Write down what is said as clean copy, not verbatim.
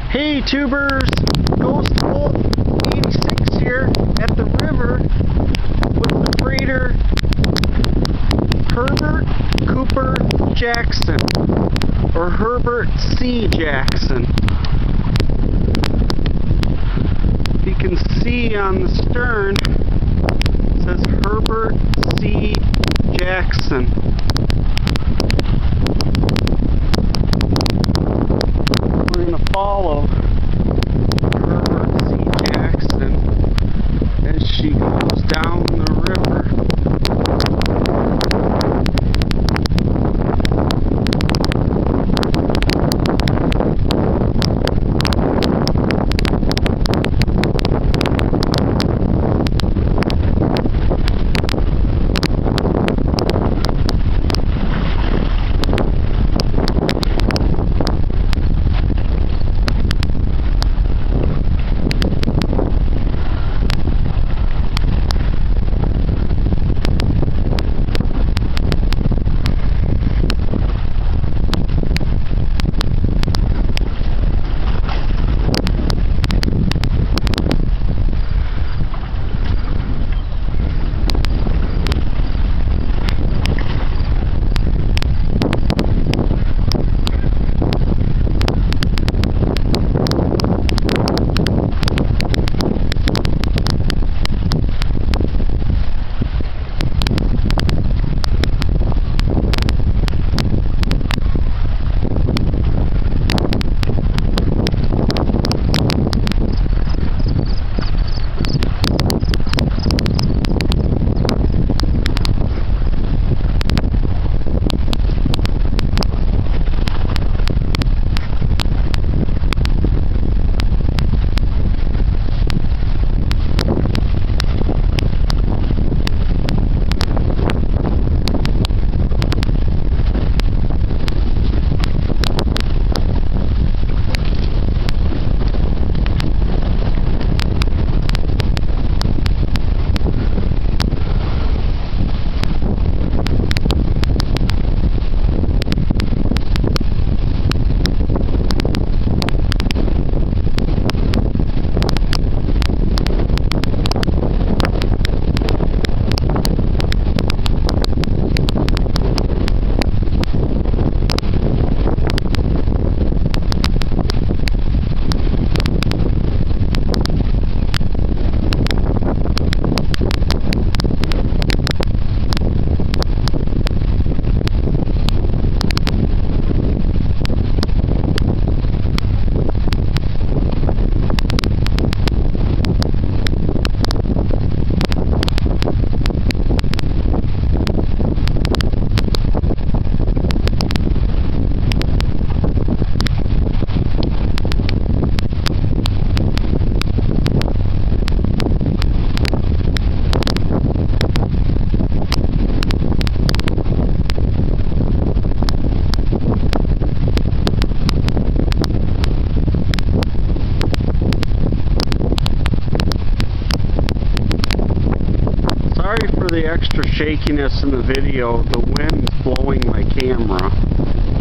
Hey tubers, Ghost Wolf 86 here at the river with the freighter Herbert Cooper Jackson, or Herbert C. Jackson. You can see on the stern it says Herbert C. Jackson. We're going to follow Herbert C. Jackson as she goes down the river. Sorry for the extra shakiness in the video. The wind's blowing my camera.